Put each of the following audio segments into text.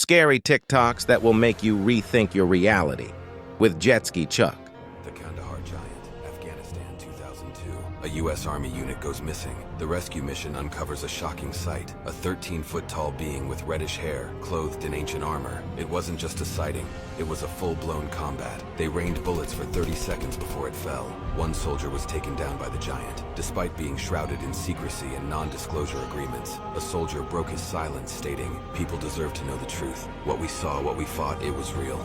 Scary TikToks that will make you rethink your reality with JetskiChucK. The Kandahar Giant, Afghanistan, 2002. A U.S. Army unit goes missing. The rescue mission uncovers a shocking sight. A 13-foot-tall being with reddish hair, clothed in ancient armor. It wasn't just a sighting. It was a full-blown combat. They rained bullets for 30 seconds before it fell. One soldier was taken down by the giant. Despite being shrouded in secrecy and non-disclosure agreements, a soldier broke his silence, stating, "People deserve to know the truth. What we saw, what we fought, it was real."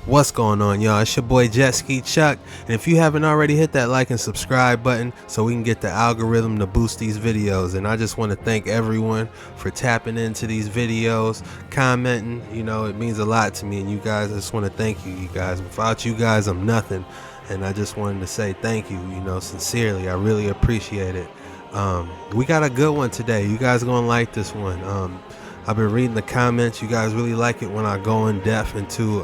What's going on, y'all? It's your boy JetskiChucK, and if you haven't already, hit that like and subscribe button so we can get the algorithm to boost these videos. And I just want to thank everyone for tapping into these videos, commenting. You know, it means a lot to me, and you guys, I just want to thank you guys. Without you guys, I'm nothing, and I just wanted to say thank you, sincerely. I really appreciate it. We got a good one today. You guys are gonna like this one. I've been reading the comments. You guys really like it when I go in depth into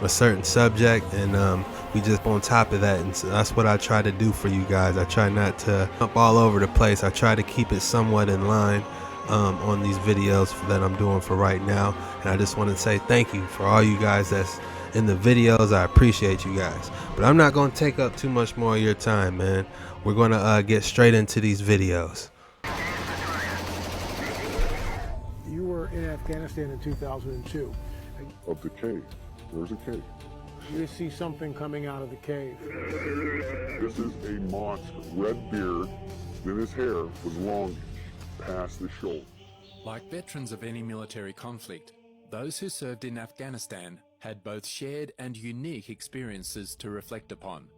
a certain subject, and we just on top of that, and so that's what I try to do for you guys. I try not to jump all over the place. I try to keep it somewhat in line on these videos that I'm doing for right now. And I just want to say thank you for all you guys that's in the videos. I appreciate you guys, but I'm not going to take up too much more of your time, man. We're going to get straight into these videos. You were in Afghanistan in 2002. Of the cave. Where's the cave? You see something coming out of the cave. This is a monster. Red beard, then his hair was longish, past the shoulder. Like veterans of any military conflict, those who served in Afghanistan had both shared and unique experiences to reflect upon.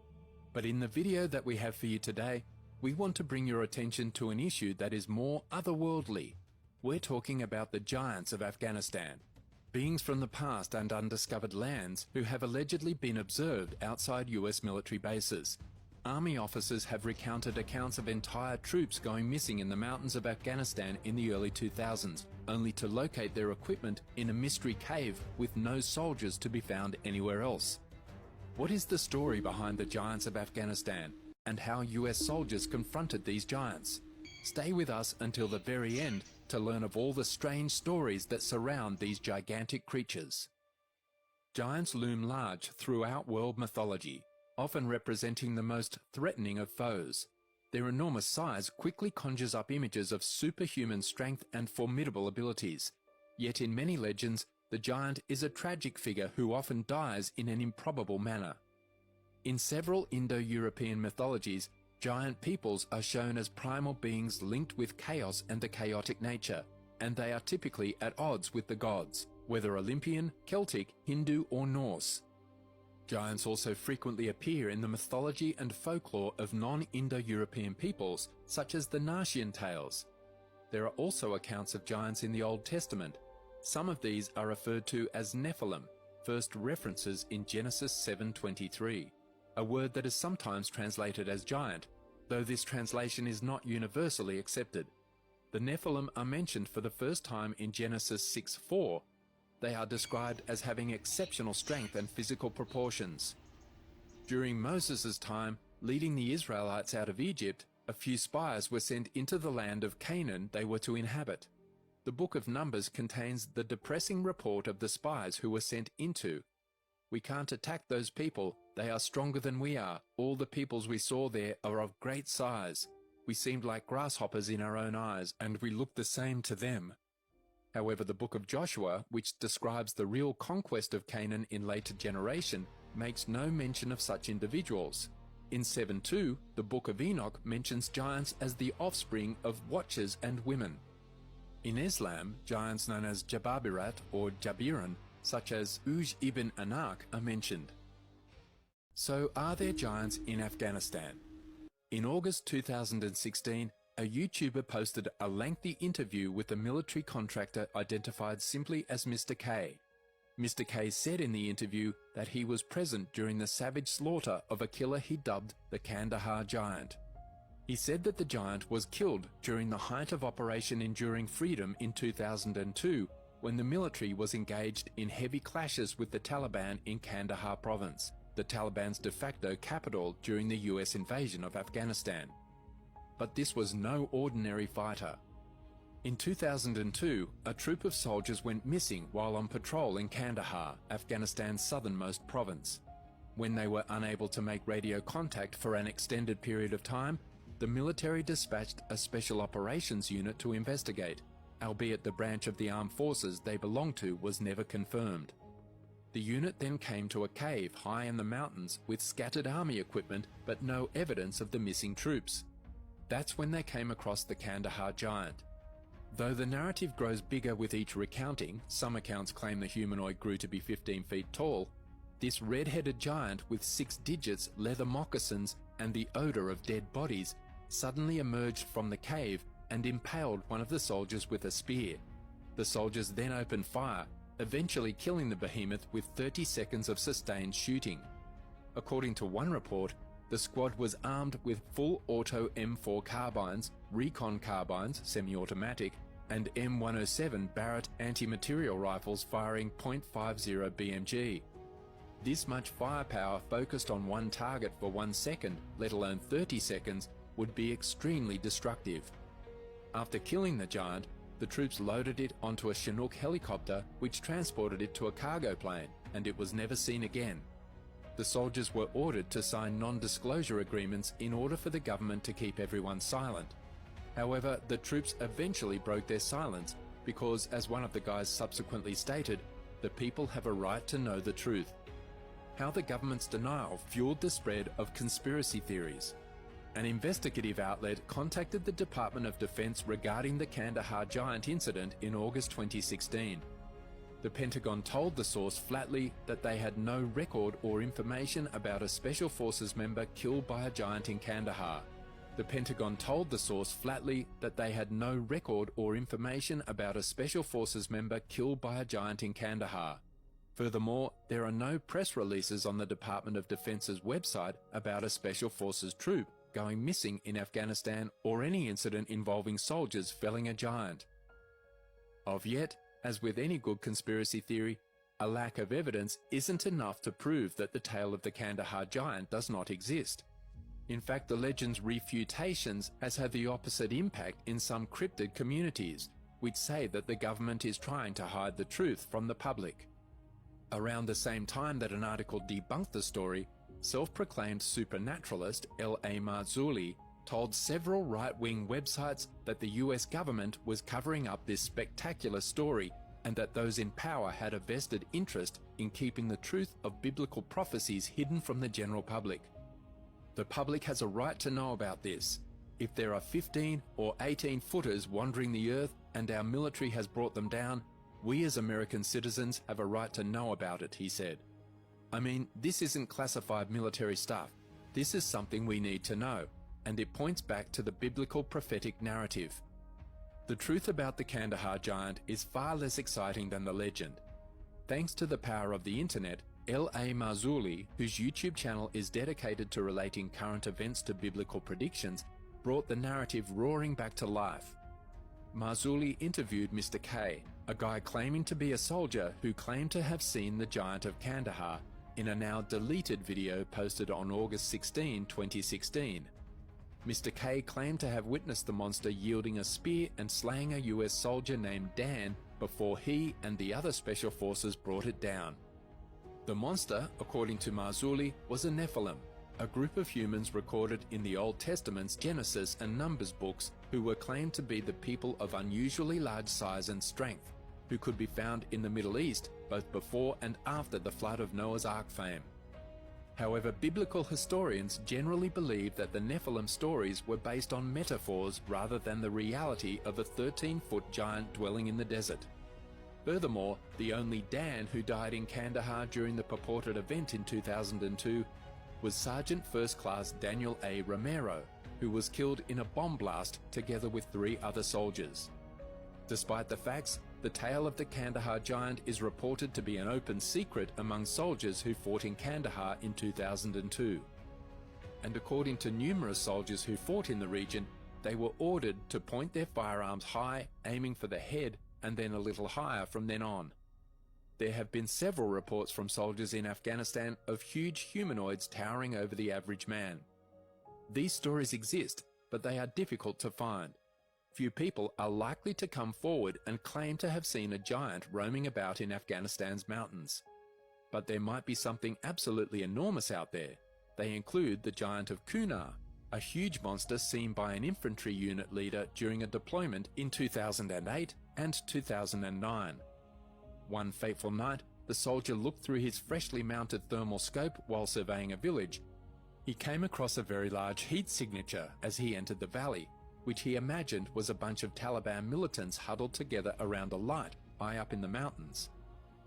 But in the video that we have for you today, we want to bring your attention to an issue that is more otherworldly. We're talking about the giants of Afghanistan. Beings from the past and undiscovered lands who have allegedly been observed outside US military bases. Army officers have recounted accounts of entire troops going missing in the mountains of Afghanistan in the early 2000s, only to locate their equipment in a mystery cave with no soldiers to be found anywhere else. What is the story behind the giants of Afghanistan, and how US soldiers confronted these giants? Stay with us until the very end to learn of all the strange stories that surround these gigantic creatures. Giants loom large throughout world mythology, often representing the most threatening of foes. Their enormous size quickly conjures up images of superhuman strength and formidable abilities. Yet in many legends, the giant is a tragic figure who often dies in an improbable manner. In several Indo-European mythologies, giant peoples are shown as primal beings linked with chaos and a chaotic nature, and they are typically at odds with the gods, whether Olympian, Celtic, Hindu or Norse. Giants also frequently appear in the mythology and folklore of non-Indo-European peoples, such as the Narsian tales. There are also accounts of giants in the Old Testament. Some of these are referred to as Nephilim, first references in Genesis 7:23. A word that is sometimes translated as giant, though this translation is not universally accepted. The Nephilim are mentioned for the first time in Genesis 6:4. They are described as having exceptional strength and physical proportions. During Moses' time, leading the Israelites out of Egypt, a few spies were sent into the land of Canaan they were to inhabit. The book of Numbers contains the depressing report of the spies who were sent into. "We can't attack those people. They are stronger than we are. All the peoples we saw there are of great size. We seemed like grasshoppers in our own eyes, and we looked the same to them." However, the book of Joshua, which describes the real conquest of Canaan in later generation, makes no mention of such individuals. In 7:2, the book of Enoch mentions giants as the offspring of watchers and women. In Islam, giants known as Jababirat or Jabiran, such as Uj ibn Anak, are mentioned. So, are there giants in Afghanistan? In August 2016, a YouTuber posted a lengthy interview with a military contractor identified simply as Mr. K. Mr. K said in the interview that he was present during the savage slaughter of a killer he dubbed the Kandahar Giant. He said that the giant was killed during the height of Operation Enduring Freedom in 2002, when the military was engaged in heavy clashes with the Taliban in Kandahar province, the Taliban's de facto capital during the US invasion of Afghanistan. But this was no ordinary fighter. In 2002, a troop of soldiers went missing while on patrol in Kandahar, Afghanistan's southernmost province. When they were unable to make radio contact for an extended period of time, the military dispatched a special operations unit to investigate, albeit the branch of the armed forces they belonged to was never confirmed. The unit then came to a cave high in the mountains with scattered army equipment but no evidence of the missing troops. That's when they came across the Kandahar Giant. Though the narrative grows bigger with each recounting, some accounts claim the humanoid grew to be 15 feet tall, this red-headed giant with 6 digits, leather moccasins, and the odor of dead bodies suddenly emerged from the cave and impaled one of the soldiers with a spear. The soldiers then opened fire, eventually killing the behemoth with 30 seconds of sustained shooting. According to one report, the squad was armed with full auto M4 carbines, recon carbines, semi-automatic, and M107 Barrett anti-material rifles firing .50 BMG. This much firepower focused on one target for 1 second, let alone 30 seconds, would be extremely destructive. After killing the giant, the troops loaded it onto a Chinook helicopter which transported it to a cargo plane, and it was never seen again. The soldiers were ordered to sign non-disclosure agreements in order for the government to keep everyone silent. However, the troops eventually broke their silence because, as one of the guys subsequently stated, the people have a right to know the truth. How the government's denial fueled the spread of conspiracy theories. An investigative outlet contacted the Department of Defense regarding the Kandahar Giant incident in August 2016. The Pentagon told the source flatly that they had no record or information about a Special Forces member killed by a giant in Kandahar. The Pentagon told the source flatly that they had no record or information about a Special Forces member killed by a giant in Kandahar. Furthermore, there are no press releases on the Department of Defense's website about a Special Forces troop going missing in Afghanistan or any incident involving soldiers felling a giant. Yet, as with any good conspiracy theory, a lack of evidence isn't enough to prove that the tale of the Kandahar Giant does not exist. In fact, the legend's refutations has had the opposite impact in some cryptid communities, which say that the government is trying to hide the truth from the public. Around the same time that an article debunked the story, self-proclaimed supernaturalist L.A. Marzulli told several right-wing websites that the US government was covering up this spectacular story and that those in power had a vested interest in keeping the truth of biblical prophecies hidden from the general public. The public has a right to know about this. If there are 15 or 18 footers wandering the earth and our military has brought them down, we as American citizens have a right to know about it, he said. I mean, this isn't classified military stuff. This is something we need to know, and it points back to the biblical prophetic narrative. The truth about the Kandahar Giant is far less exciting than the legend. Thanks to the power of the internet, L.A. Marzulli, whose YouTube channel is dedicated to relating current events to biblical predictions, brought the narrative roaring back to life. Marzulli interviewed Mr. K, a guy claiming to be a soldier who claimed to have seen the Giant of Kandahar in a now deleted video posted on August 16, 2016. Mr. K claimed to have witnessed the monster yielding a spear and slaying a US soldier named Dan before he and the other special forces brought it down. The monster, according to Marzulli, was a Nephilim, a group of humans recorded in the Old Testament's Genesis and Numbers books who were claimed to be the people of unusually large size and strength, who could be found in the Middle East both before and after the flood of Noah's Ark fame. However, biblical historians generally believe that the Nephilim stories were based on metaphors rather than the reality of a 13-foot giant dwelling in the desert. Furthermore, the only Dan who died in Kandahar during the purported event in 2002 was Sergeant First Class Daniel A. Romero, who was killed in a bomb blast together with 3 other soldiers. Despite the facts, the tale of the Kandahar Giant is reported to be an open secret among soldiers who fought in Kandahar in 2002. And according to numerous soldiers who fought in the region, they were ordered to point their firearms high, aiming for the head, and then a little higher from then on. There have been several reports from soldiers in Afghanistan of huge humanoids towering over the average man. These stories exist, but they are difficult to find. few people are likely to come forward and claim to have seen a giant roaming about in Afghanistan's mountains. But there might be something absolutely enormous out there. They include the giant of Kunar, a huge monster seen by an infantry unit leader during a deployment in 2008 and 2009. One fateful night, the soldier looked through his freshly mounted thermal scope while surveying a village. He came across a very large heat signature as he entered the valley, which he imagined was a bunch of Taliban militants huddled together around a light high up in the mountains.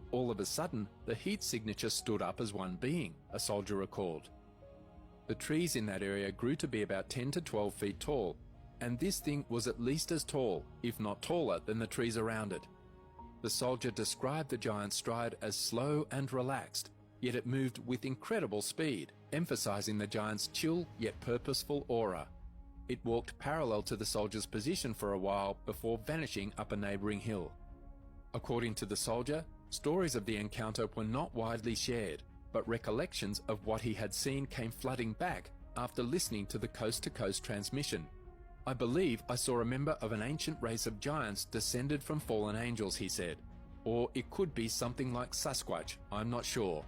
All of a sudden, the heat signature stood up as one being, a soldier recalled. The trees in that area grew to be about 10 to 12 feet tall, and this thing was at least as tall, if not taller, than the trees around it. The soldier described the giant's stride as slow and relaxed, yet it moved with incredible speed, emphasizing the giant's chill yet purposeful aura. It walked parallel to the soldier's position for a while before vanishing up a neighboring hill. According to the soldier, stories of the encounter were not widely shared, but recollections of what he had seen came flooding back after listening to the coast-to-coast transmission. "I believe I saw a member of an ancient race of giants descended from fallen angels," he said. "Or it could be something like Sasquatch, I'm not sure."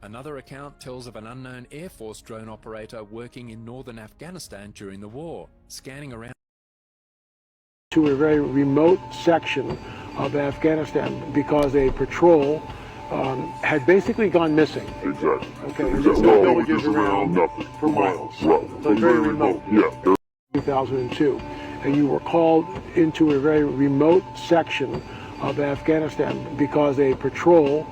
Another account tells of an unknown Air Force drone operator working in northern Afghanistan during the war, scanning around to a very remote section of Afghanistan because a patrol had basically gone missing. Exactly. Okay, There's there's no no villages around, nothing. for miles. Right. So it's very remote. Yeah. 2002, and you were called into a very remote section of Afghanistan because a patrol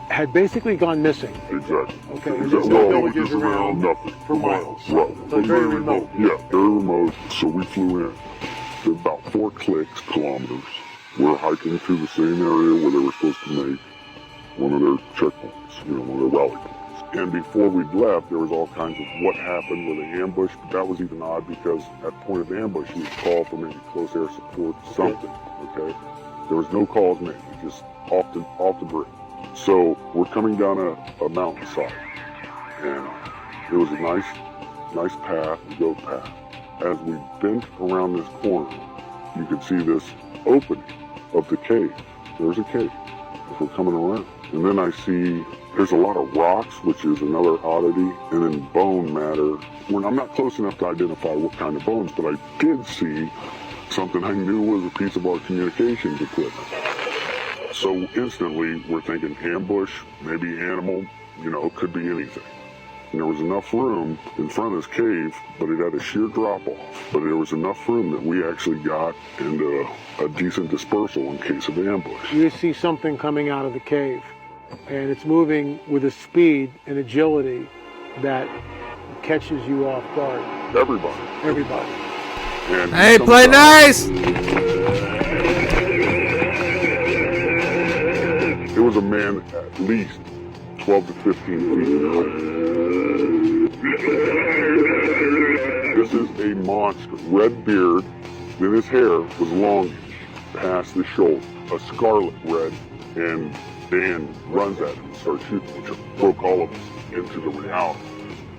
had basically gone missing. Exactly. Okay, There's no villages around, nothing. for miles. Right. So it's very remote. Yeah, very remote. So we flew in. To about 4 kilometers. We're hiking through the same area where they were supposed to make one of their checkpoints, one of their rally points. And before we'd left, there was all kinds of what happened with an ambush, but that was even odd because at point of ambush, you would call for maybe close air support, something, okay? There was no calls made, just off the grid. So we're coming down a mountainside, and it was a nice path, a goat path. As we bent around this corner, you could see this opening of the cave. There's a cave as we're coming around. And then I see there's a lot of rocks, which is another oddity, and then bone matter. When I'm not close enough to identify what kind of bones, but I did see something I knew was a piece of our communications equipment. So instantly, we're thinking ambush, maybe animal, could be anything. And there was enough room in front of this cave, but it had a sheer drop-off. But there was enough room that we actually got into a decent dispersal in case of ambush. You see something coming out of the cave, and it's moving with a speed and agility that catches you off guard. Everybody. And Hey, play nice! It was a man at least 12 to 15 feet in height. This is a monster. Red beard, then his hair was longish, past the shoulder, a scarlet red, and Dan runs at him and starts shooting, which broke all of us into the reality.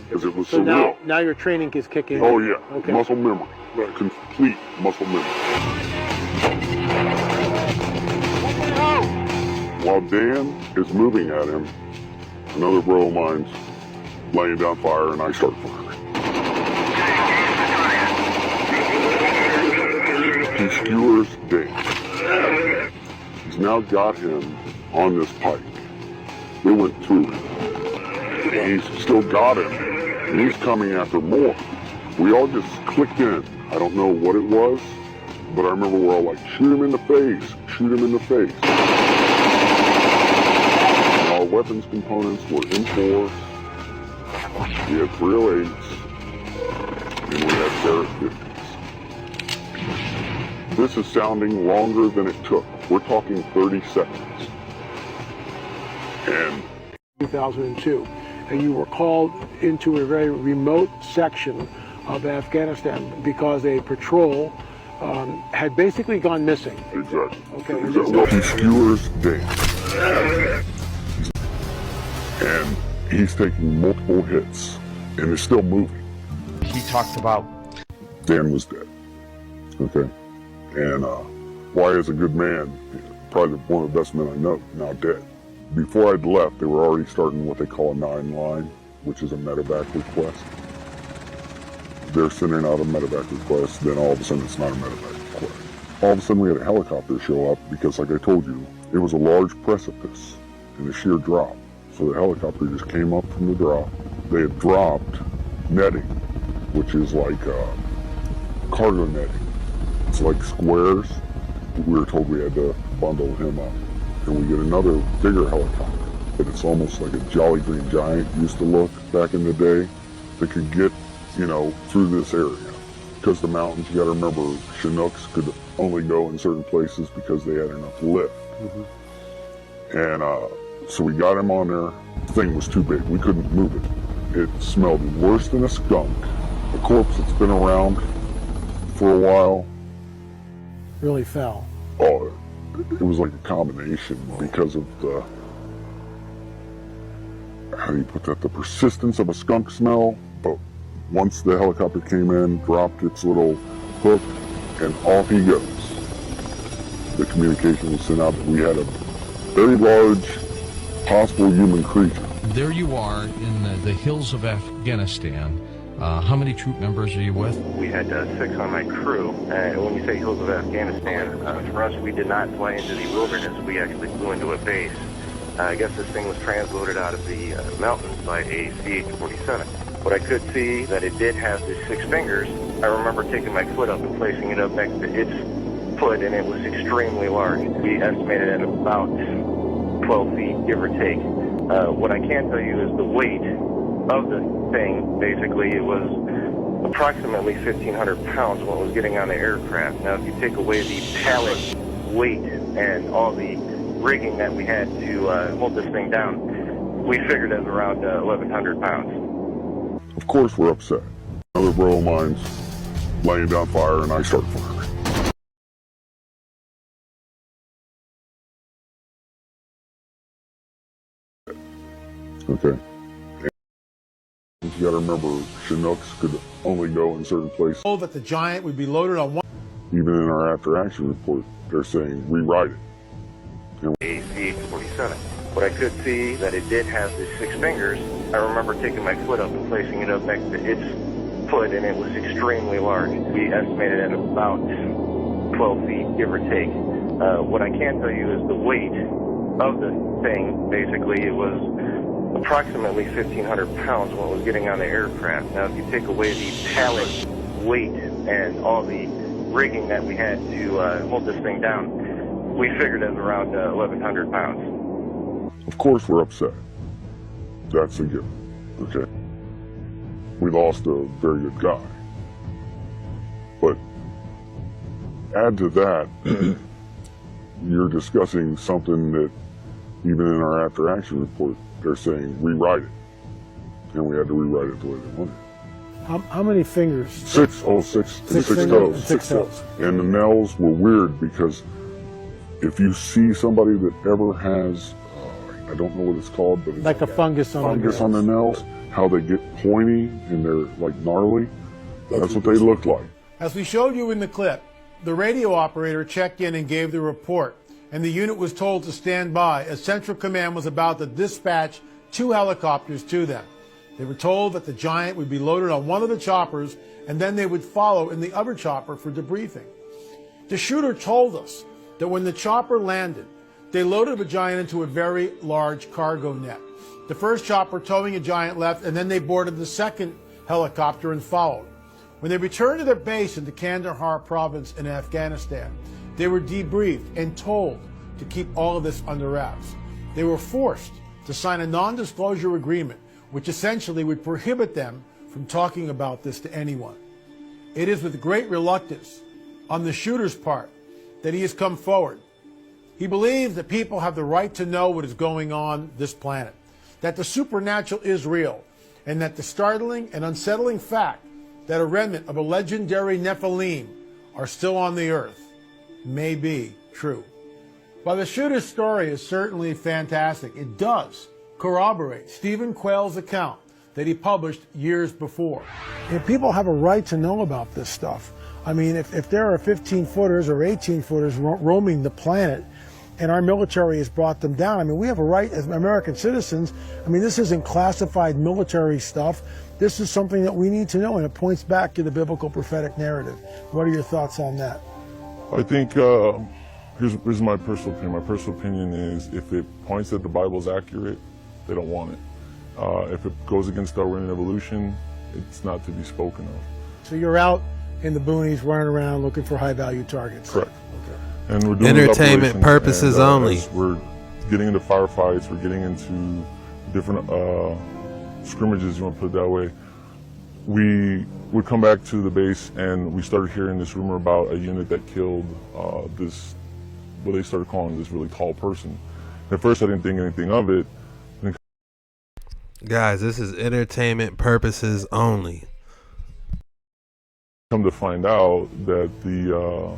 Because it was So surreal. now your training is kicking in. Oh yeah, Okay. muscle memory, complete muscle memory. While Dan is moving at him, another bro of mine's laying down fire, and I start firing. He skewers Dan. He's now got him on this pike. They went through him. And he's still got him, and he's coming after more. We all just clicked in. I don't know what it was, but I remember we're all like, shoot him in the face, shoot him in the face. And our weapons components were in force. We had 308s, and we had Barrett 50s. This is sounding longer than it took. We're talking 30 seconds. And 2002, and you were called into a very remote section of Afghanistan because a patrol had basically gone missing. exactly. Okay. He skewers Dan. And he's taking multiple hits and is still moving. He talked about Dan was dead. Okay. And Wyatt is a good man, probably one of the best men I know, now dead. Before I'd left, they were already starting what they call a 9-line, which is a medevac request. They're sending out a medevac request, then all of a sudden it's not a medevac request. All of a sudden we had a helicopter show up because, like I told you, it was a large precipice and a sheer drop. So the helicopter just came up from the drop. They had dropped netting, which is like cargo netting. It's like squares. We were told we had to bundle him up. And we get another bigger helicopter. But it's almost like a Jolly Green Giant used to look back in the day that could get, you know, through this area. Because the mountains, you gotta remember, Chinooks could only go in certain places because they had enough lift. And so we got him on there. The thing was too big. We couldn't move it. It smelled worse than a skunk. A corpse that's been around for a while. Really fell. Oh, it was like a combination because of the, how do you put that, the persistence of a skunk smell. But once the helicopter came in, dropped its little hook, and off he goes. The communication was sent out that we had a very large possible human creature. There you are in the hills of Afghanistan. How many troop members are you with? We had 6 on my crew. And when you say hills of Afghanistan, for us, we did not fly into the wilderness. We actually flew into a base. I guess this thing was transloaded out of the mountains by a CH-47. What I could see that it did have the 6 fingers. I remember taking my foot up and placing it up next to its foot, and it was extremely large. We estimated at about 12 feet, give or take. What I can tell you is the weight of the thing. Basically, it was approximately 1,500 pounds when it was getting on the aircraft. Now, if you take away the pallet weight and all the rigging that we had to hold this thing down, we figured it was around 1,100 pounds. Of course we're upset. Another bro of mine's laying down fire and I start firing. Okay. And you gotta remember, Chinooks could only go in certain places. Told that the Giant would be loaded on one. Even in our after-action report, they're saying rewrite it. A CH-47. What I could see that it did have the 6 fingers. I remember taking my foot up and placing it up next to its foot, and it was extremely large. We estimated at about 12 feet, give or take. What I can tell you is the weight of the thing. Basically, it was approximately 1,500 pounds when it was getting on the aircraft. Now, if you take away the pallet weight and all the rigging that we had to hold this thing down, we figured it was around 1,100 pounds. Of course we're upset. That's a given, okay? We lost a very good guy. But add to that, you're discussing something that even in our after-action report, they're saying rewrite it. And we had to rewrite it the way they wanted. How many fingers? 6 toes. 6 toes. And the nails were weird because if you see somebody that ever has, I don't know what it's called, but it's Like a fungus on the nails, how they get pointy and they're like gnarly. That's what they look like. As we showed you in the clip, the radio operator checked in and gave the report, and the unit was told to stand by as Central Command was about to dispatch 2 helicopters to them. They were told that the Giant would be loaded on one of the choppers, and then they would follow in the other chopper for debriefing. The shooter told us that when the chopper landed, they loaded the Giant into a very large cargo net. The first chopper towing a Giant left, and then they boarded the second helicopter and followed. When they returned to their base in the Kandahar province in Afghanistan, they were debriefed and told to keep all of this under wraps. They were forced to sign a non-disclosure agreement, which essentially would prohibit them from talking about this to anyone. It is with great reluctance on the shooter's part that he has come forward. He believes that people have the right to know what is going on this planet, that the supernatural is real, and that the startling and unsettling fact that a remnant of a legendary Nephilim are still on the earth may be true. While the shooter's story is certainly fantastic, it does corroborate Stephen Quayle's account that he published years before. If people have a right to know about this stuff, I mean, if there are 15-footers or 18-footers roaming the planet, and our military has brought them down, I mean, we have a right as American citizens. I mean, this isn't classified military stuff. This is something that we need to know, and it points back to the biblical prophetic narrative. What are your thoughts on that? I think here's my personal opinion. My personal opinion is if it points that the Bible's accurate, they don't want it. If it goes against Darwinian evolution, it's not to be spoken of. So you're out in the boonies running around looking for high-value targets? Correct. Okay. And we're doing entertainment purposes only. As we're getting into firefights, we're getting into different scrimmages, you want to put it that way. We would come back to the base and we started hearing this rumor about a unit that killed this, what they started calling this really tall person. At first I didn't think anything of it. Guys, this is entertainment purposes only. Come to find out that the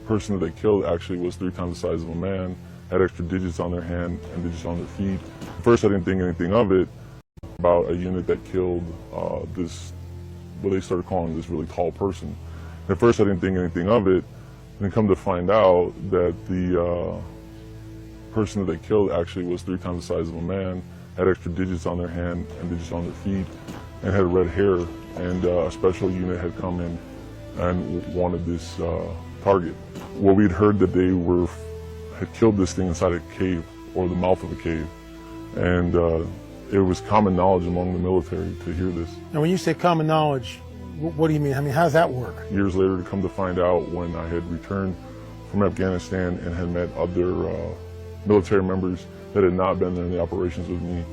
person that they killed actually was 3 times the size of a man, had extra digits on their hand and digits on their feet. At first I didn't think anything of it, about a unit that killed this, what they started calling this really tall person. At first I didn't think anything of it, and then come to find out that the person that they killed actually was 3 times the size of a man, had extra digits on their hand and digits on their feet, and had red hair, and a special unit had come in and wanted this target. Well, we'd heard that they had killed this thing inside a cave, or the mouth of a cave, and it was common knowledge among the military to hear this. Now, when you say common knowledge, what do you mean? I mean, how does that work? Years later, to come to find out, when I had returned from Afghanistan and had met other military members that had not been there in the operations with me,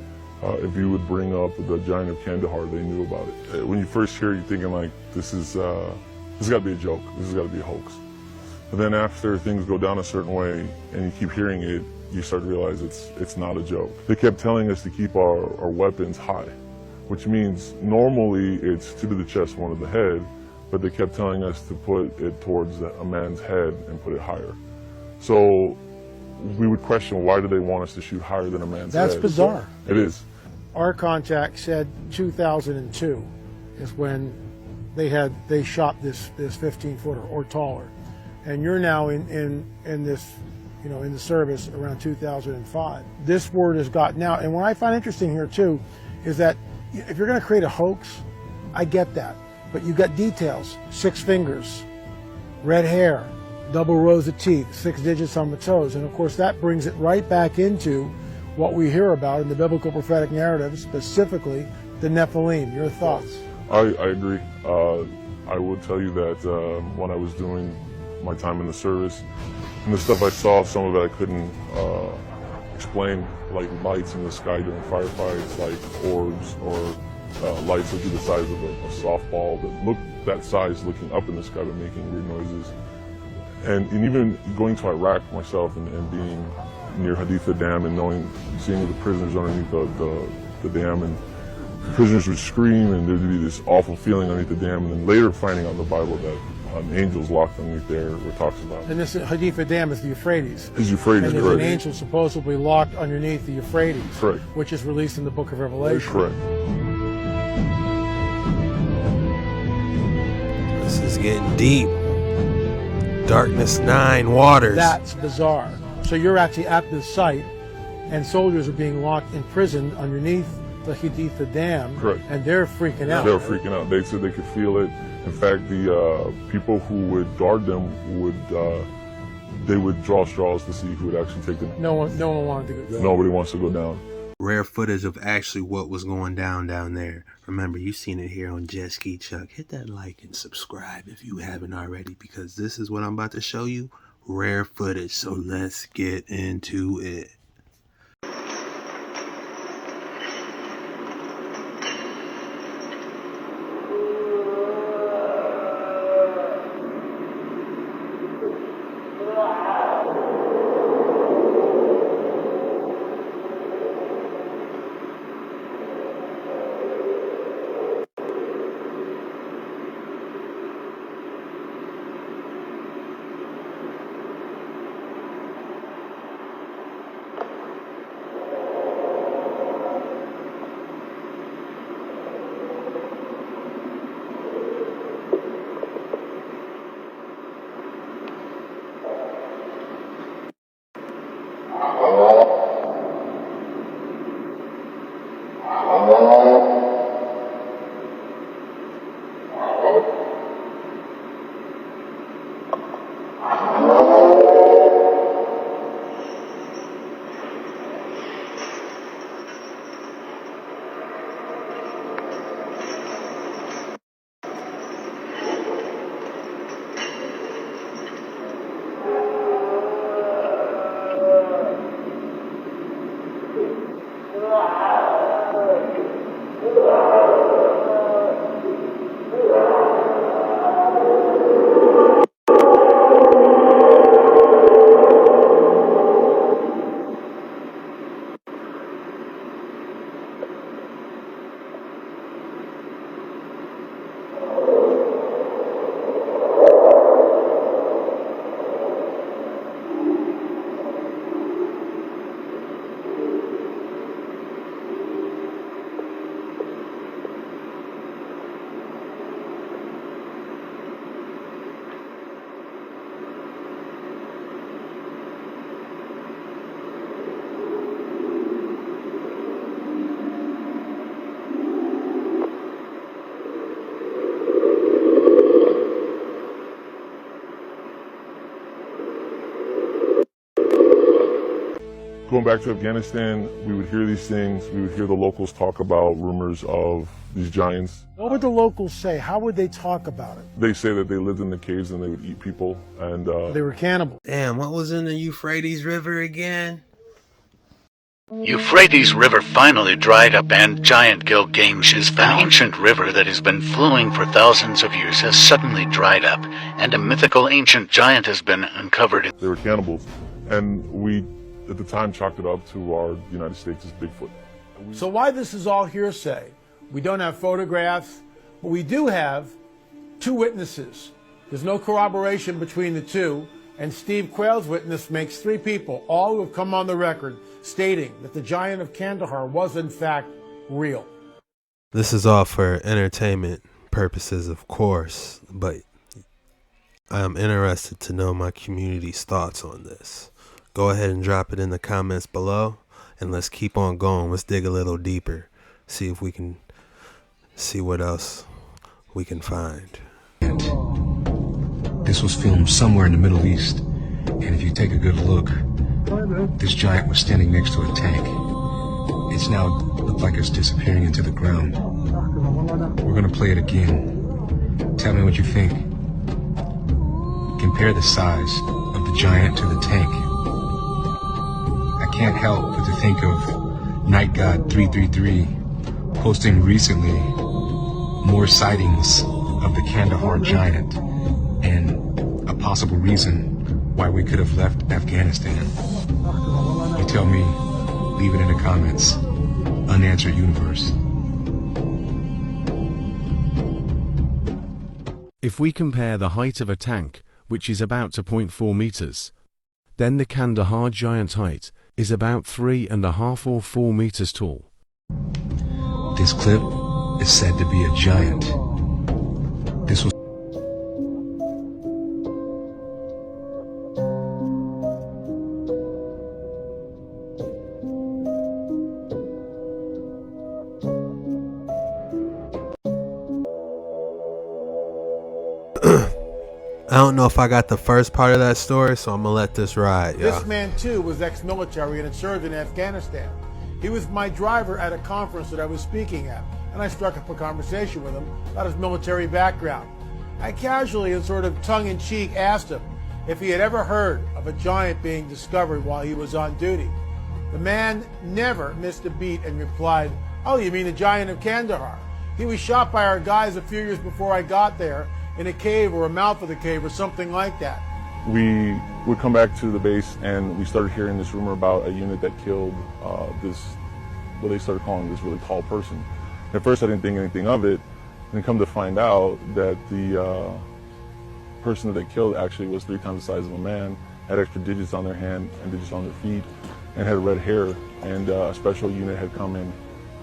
if you would bring up the Giant of Kandahar, they knew about it. When you first hear it, you're thinking like, this has got to be a joke. This has got to be a hoax. But then after things go down a certain way and you keep hearing it, you start to realize it's not a joke. They kept telling us to keep our weapons high, which means normally it's 2 to the chest, 1 to the head, but they kept telling us to put it towards a man's head and put it higher. So we would question, why do they want us to shoot higher than a man's head? That's bizarre. It is. Our contact said 2002 is when they shot this 15-footer or taller, and you're now in this, you know, in the service around 2005. This word has gotten out, and what I find interesting here too is that if you're going to create a hoax, I get that, but you got details: 6 fingers, red hair, double rows of teeth, 6 digits on the toes, and of course that brings it right back into what we hear about in the biblical prophetic narrative, specifically the Nephilim. Your thoughts? I agree. I will tell you that when I was doing my time in the service, and the stuff I saw, some of it I couldn't explain, like lights in the sky during firefights, like orbs, or lights that do the size of a softball that look that size looking up in the sky but making weird noises. And even going to Iraq myself and being near Haditha Dam and seeing the prisoners underneath the dam, and the prisoners would scream and there'd be this awful feeling underneath the dam, and then later finding out in the Bible that an angel's locked underneath there, where it talks about. And this Haditha Dam is the Euphrates. Is Euphrates, and there's correct. an angel supposedly locked underneath the Euphrates, correct, which is released in the book of Revelation. Correct. This is getting deep. Darkness 9 waters. That's bizarre. So you're actually at this site, and soldiers are being locked in prison underneath the Haditha Dam. Correct. And they're freaking out. They were freaking out. They said they could feel it. In fact, the people who would guard them would draw straws to see who would actually take them. No one wanted to go down. Nobody wants to go down. Rare footage of actually what was going down there. Remember, you've seen it here on JetskiChucK. Hit that like and subscribe if you haven't already, because this is what I'm about to show you. Rare footage. So let's get into it. Going back to Afghanistan, we would hear these things. We would hear the locals talk about rumors of these giants. What would the locals say? How would they talk about it? They say that they lived in the caves and they would eat people. And They were cannibals. Damn, what was in the Euphrates River again? Euphrates River finally dried up and Giant Gilgamesh is found. An ancient river that has been flowing for thousands of years has suddenly dried up, and a mythical ancient giant has been uncovered. they were cannibals. And we, at the time, chalked it up to our United States as Bigfoot. So why this is all hearsay? We don't have photographs, but we do have two witnesses. There's no corroboration between the two, and Steve Quayle's witness makes three people, all who have come on the record, stating that the giant of Kandahar was in fact real. This is all for entertainment purposes, of course, but I'm interested to know my community's thoughts on this. Go ahead and drop it in the comments below, and let's keep on going. Let's dig a little deeper, see if we can see what else we can find. This was filmed somewhere in the Middle East, and if you take a good look, this giant was standing next to a tank. It's now looked like it's disappearing into the ground. We're gonna play it again. Tell me what you think. Compare the size of the giant to the tank. I can't help but to think of Night God 333 posting recently more sightings of the Kandahar Giant and a possible reason why we could have left Afghanistan. You tell me, leave it in the comments. Unanswered Universe. If we compare the height of a tank, which is about 2.4 meters, then the Kandahar Giant height is about 3.5 or 4 meters tall. This clip is said to be a giant. This was I don't know if I got the first part of that story, so I'm gonna let this ride, y'all. This man too was ex-military and had served in Afghanistan. He was my driver at a conference that I was speaking at, and I struck up a conversation with him about his military background. I casually and sort of tongue-in-cheek asked him if he had ever heard of a giant being discovered while he was on duty. The man never missed a beat and replied, "Oh, you mean the giant of Kandahar? He was shot by our guys a few years before I got there in a cave or a mouth of the cave or something like that." We would come back to the base and we started hearing this rumor about a unit that killed this, what they started calling this really tall person. At first I didn't think anything of it, and then come to find out that the person that they killed actually was 3 times the size of a man, had extra digits on their hand and digits on their feet, and had red hair, and a special unit had come in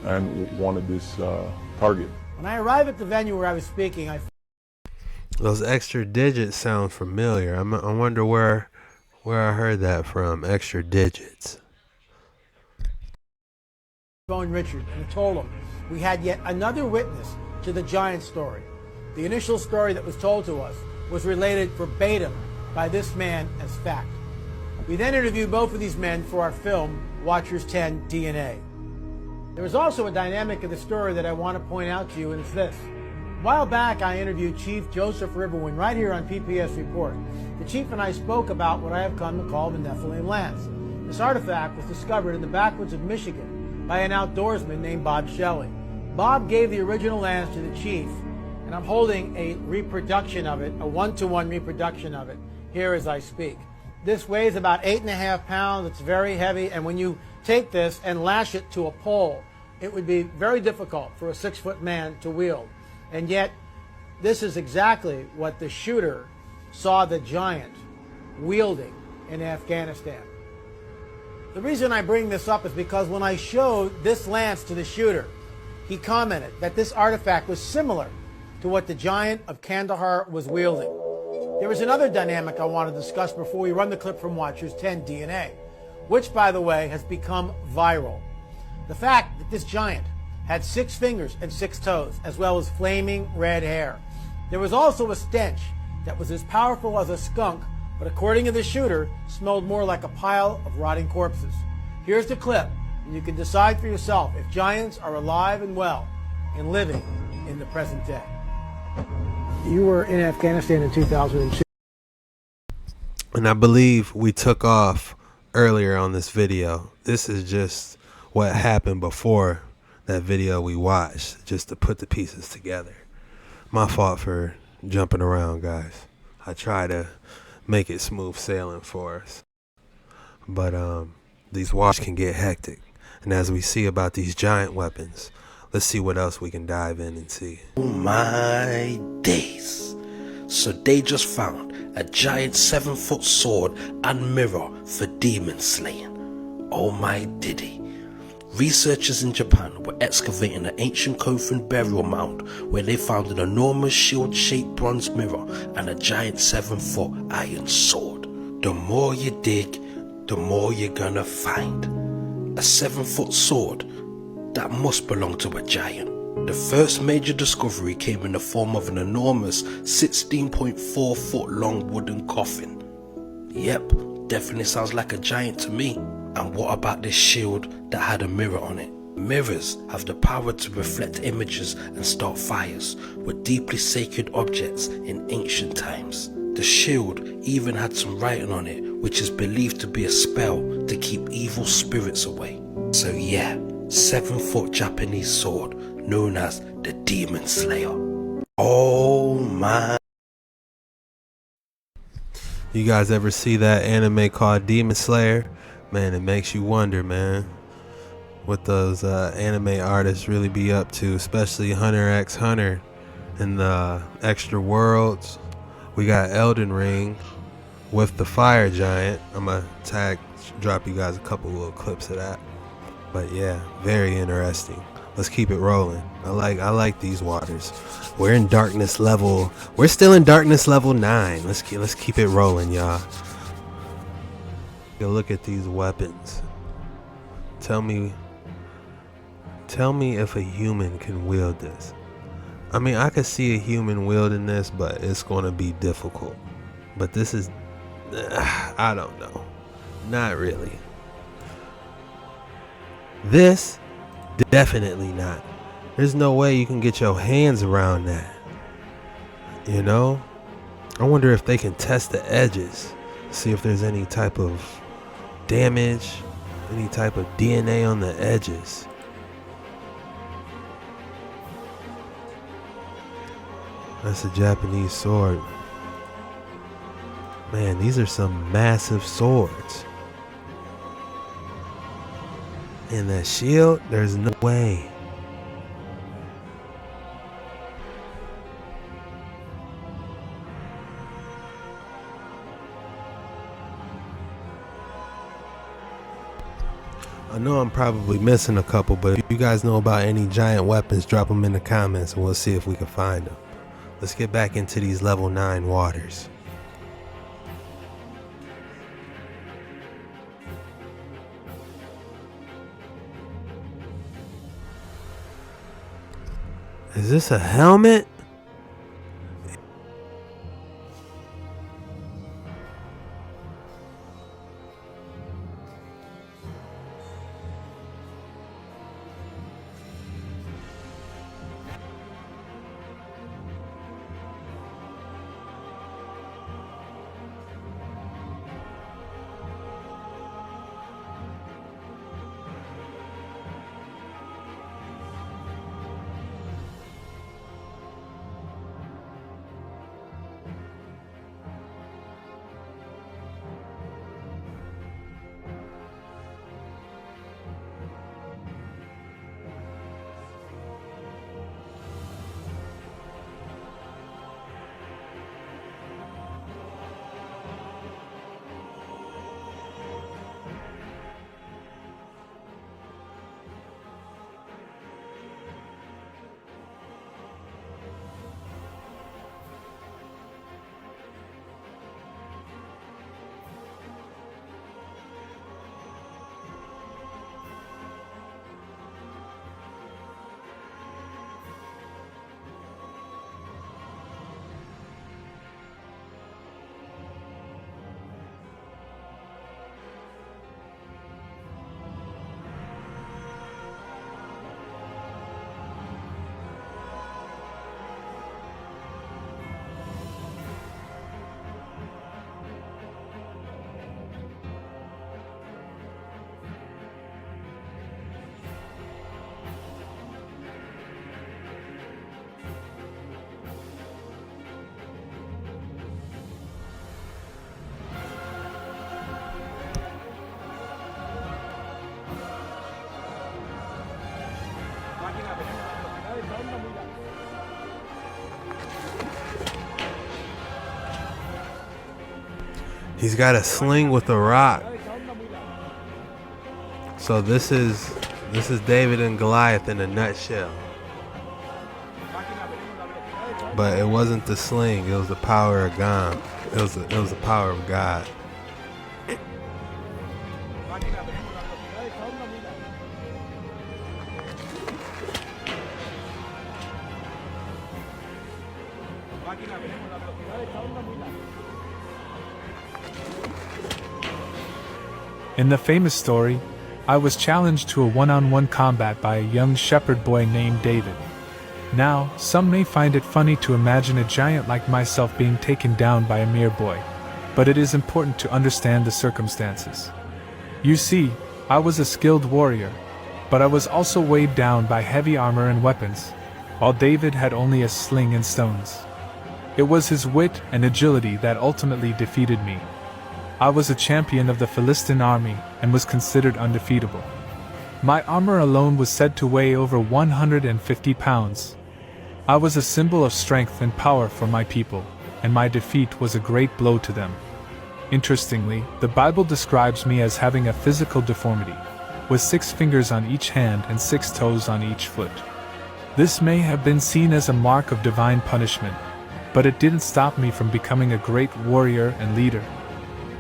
and wanted this target. When I arrived at the venue where I was speaking, Those extra digits sound familiar. I wonder where I heard that from. Extra digits. phoned Richard and told him we had yet another witness to the giant story. The initial story that was told to us was related verbatim by this man as fact. We then interviewed both of these men for our film, Watchers 10 DNA. There was also a dynamic of the story that I want to point out to you, and it's this. A while back, I interviewed Chief Joseph Riverwind right here on PPS Report. The Chief and I spoke about what I have come to call the Nephilim Lance. This artifact was discovered in the backwoods of Michigan by an outdoorsman named Bob Shelley. Bob gave the original lance to the Chief, and I'm holding a reproduction of it, a one-to-one reproduction of it, here as I speak. This weighs about 8.5 pounds. It's very heavy, and when you take this and lash it to a pole, it would be very difficult for a 6-foot man to wield. And yet, this is exactly what the shooter saw the giant wielding in Afghanistan. The reason I bring this up is because when I showed this lance to the shooter, he commented that this artifact was similar to what the giant of Kandahar was wielding. There is another dynamic I want to discuss before we run the clip from Watchers 10 DNA, which, by the way, has become viral. The fact that this giant had 6 fingers and 6 toes, as well as flaming red hair. There was also a stench that was as powerful as a skunk, but according to the shooter, smelled more like a pile of rotting corpses. Here's the clip, and you can decide for yourself if giants are alive and well and living in the present day. You were in Afghanistan in 2002. And I believe we took off earlier on this video. This is just what happened before that video we watched, just to put the pieces together. My fault for jumping around, guys. I try to make it smooth sailing for us. But these watches can get hectic. And as we see about these giant weapons, let's see what else we can dive in and see. Oh my days. So they just found a giant 7-foot sword and mirror for demon slaying. Oh my diddy. Researchers in Japan were excavating an ancient Kofun burial mound where they found an enormous shield-shaped bronze mirror and a giant 7-foot iron sword. The more you dig, the more you're gonna find. A 7-foot sword that must belong to a giant. The first major discovery came in the form of an enormous 16.4 foot long wooden coffin. Yep, definitely sounds like a giant to me. And what about this shield that had a mirror on it? Mirrors have the power to reflect images and start fires, were deeply sacred objects in ancient times. The shield even had some writing on it, which is believed to be a spell to keep evil spirits away. So yeah, 7-foot Japanese sword known as the Demon Slayer. Oh my. You guys ever see that anime called Demon Slayer? Man, it makes you wonder, man, what those anime artists really be up to, especially Hunter x Hunter and the extra worlds. We got Elden Ring with the fire giant. I'm gonna drop you guys a couple little clips of that. But yeah, very interesting. Let's keep it rolling. I like these waters. We're in darkness level. We're still in darkness level 9. Let's keep it rolling, y'all. Look at these weapons. Tell me if a human can wield this. I mean, I could see a human wielding this, but it's going to be difficult. But this is, I don't know. Not really. This, definitely not. There's no way you can get your hands around that. You know? I wonder if they can test the edges. See if there's any type of damage, any type of DNA on the edges. That's a Japanese sword. Man, these are some massive swords. And that shield, there's no way. I know I'm probably missing a couple, but if you guys know about any giant weapons, drop them in the comments and we'll see if we can find them. Let's get back into these level 9 waters. Is this a helmet? He's got a sling with a rock. So this is David and Goliath in a nutshell. But it wasn't the sling, it was the power of God. It was the power of God. In the famous story, I was challenged to a one-on-one combat by a young shepherd boy named David. Now, some may find it funny to imagine a giant like myself being taken down by a mere boy, but it is important to understand the circumstances. You see, I was a skilled warrior, but I was also weighed down by heavy armor and weapons, while David had only a sling and stones. It was his wit and agility that ultimately defeated me. I was a champion of the Philistine army and was considered undefeatable. My armor alone was said to weigh over 150 pounds. I was a symbol of strength and power for my people, and my defeat was a great blow to them. Interestingly, the Bible describes me as having a physical deformity, with 6 fingers on each hand and 6 toes on each foot. This may have been seen as a mark of divine punishment, but it didn't stop me from becoming a great warrior and leader.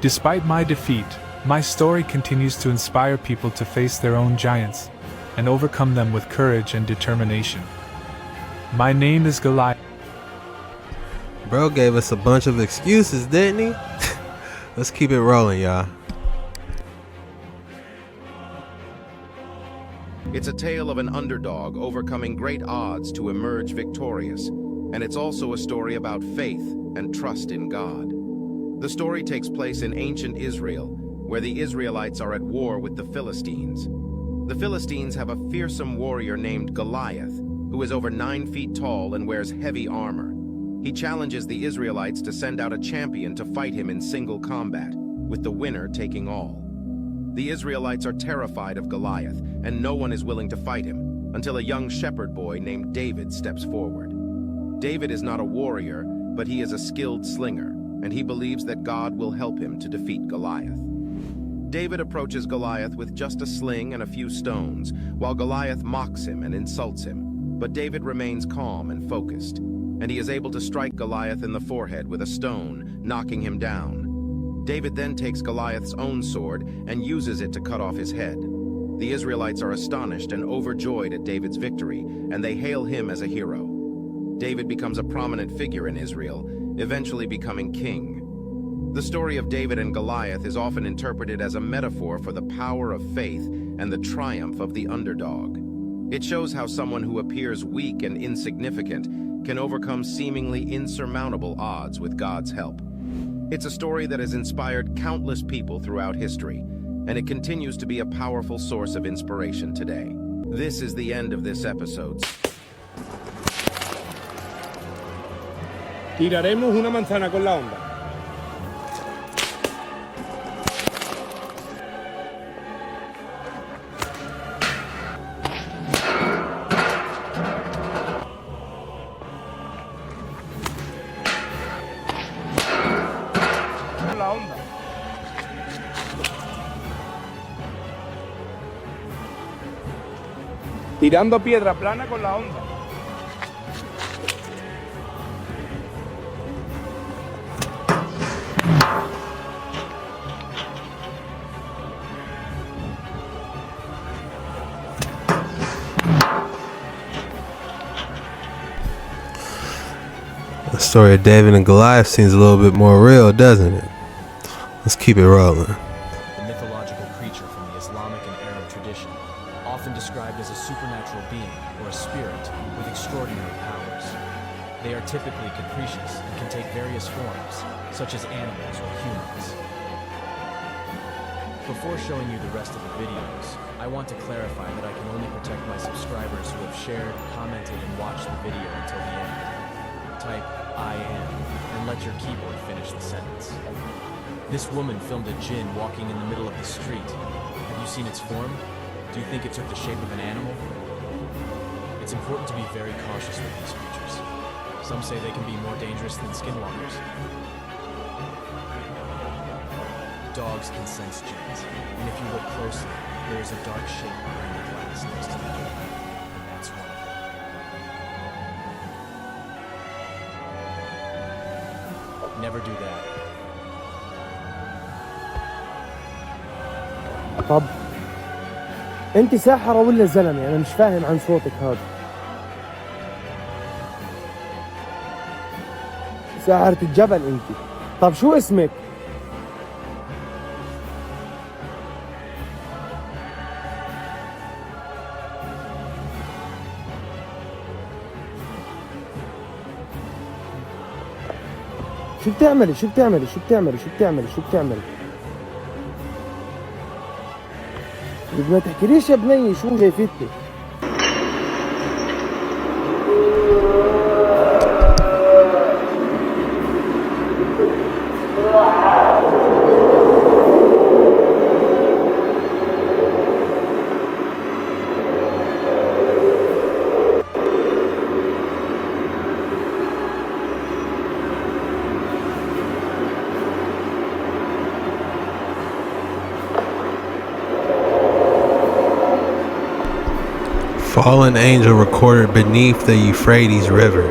Despite my defeat, my story continues to inspire people to face their own giants and overcome them with courage and determination. My name is Goliath. Bro gave us a bunch of excuses, didn't he? Let's keep it rolling, y'all. It's a tale of an underdog overcoming great odds to emerge victorious, and it's also a story about faith and trust in God. The story takes place in ancient Israel, where the Israelites are at war with the Philistines. The Philistines have a fearsome warrior named Goliath, who is over 9 feet tall and wears heavy armor. He challenges the Israelites to send out a champion to fight him in single combat, with the winner taking all. The Israelites are terrified of Goliath, and no one is willing to fight him, until a young shepherd boy named David steps forward. David is not a warrior, but he is a skilled slinger, and he believes that God will help him to defeat Goliath. David approaches Goliath with just a sling and a few stones, while Goliath mocks him and insults him. But David remains calm and focused, and he is able to strike Goliath in the forehead with a stone, knocking him down. David then takes Goliath's own sword and uses it to cut off his head. The Israelites are astonished and overjoyed at David's victory, and they hail him as a hero. David becomes a prominent figure in Israel, eventually becoming king. The story of David and Goliath is often interpreted as a metaphor for the power of faith and the triumph of the underdog. It shows how someone who appears weak and insignificant can overcome seemingly insurmountable odds with God's help. It's a story that has inspired countless people throughout history, and it continues to be a powerful source of inspiration today. This is the end of this episode. Tiraremos una manzana con la onda. Tirando piedra plana con la onda. The story of David and Goliath seems a little bit more real, doesn't it? Let's keep it rolling. The mythological creature from the Islamic and Arab tradition, often described as a supernatural being or a spirit with extraordinary powers. They are typically capricious and can take various forms, such as animals or humans. Before showing you the rest of the videos, I want to clarify that I can only protect my subscribers who have shared, commented, and watched the video until the end. Type I am and let your keyboard finish the sentence. This woman filmed a jinn walking in the middle of the street. Have you seen its form? Do you think it took the shape of an animal? It's important to be very cautious with these creatures. Some say they can be more dangerous than skinwalkers. Dogs can sense jinns, and if you look closely, there is a dark shape behind the glass next to the door, and that's one of them. Never do that. طب انت ساحرة ولا زلمة؟ انا مش فاهم عن صوتك هذا. ساحرة الجبل انت. طب شو اسمك؟ شو بتعملي؟ شو بتعملي؟ شو بتعملي؟ شو بتعملي؟ شو بتعملي؟ ما تحكيليش يا بنية شو شايفتي؟ Fallen angel recorded beneath the Euphrates River.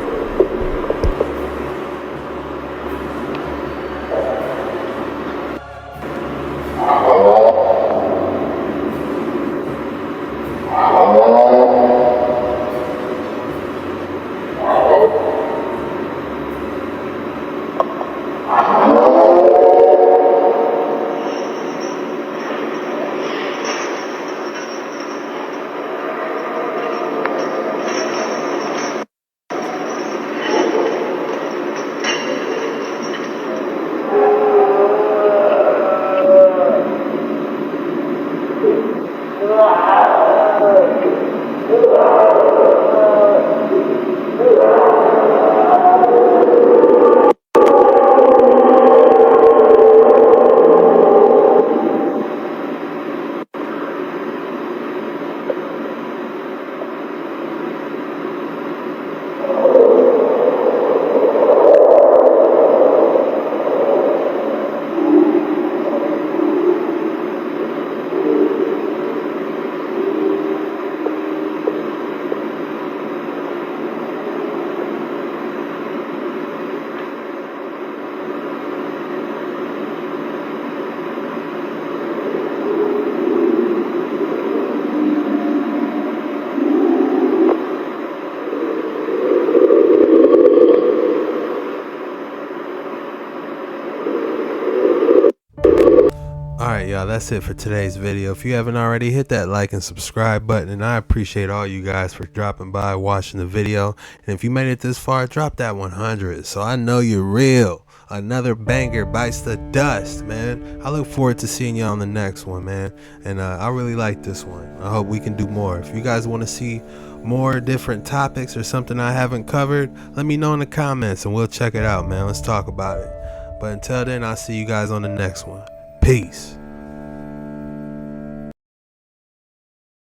Alright y'all, that's it for today's video. If you haven't already, hit that like and subscribe button, and I appreciate all you guys for dropping by, watching the video. And if you made it this far, drop that 100 so I know you're real. Another banger bites the dust, man. I look forward to seeing y'all on the next one, man. And I really like this one. I hope we can do more. If you guys want to see more different topics or something I haven't covered, let me know in the comments and we'll check it out, man. Let's talk about it. But until then, I'll see you guys on the next one. Peace.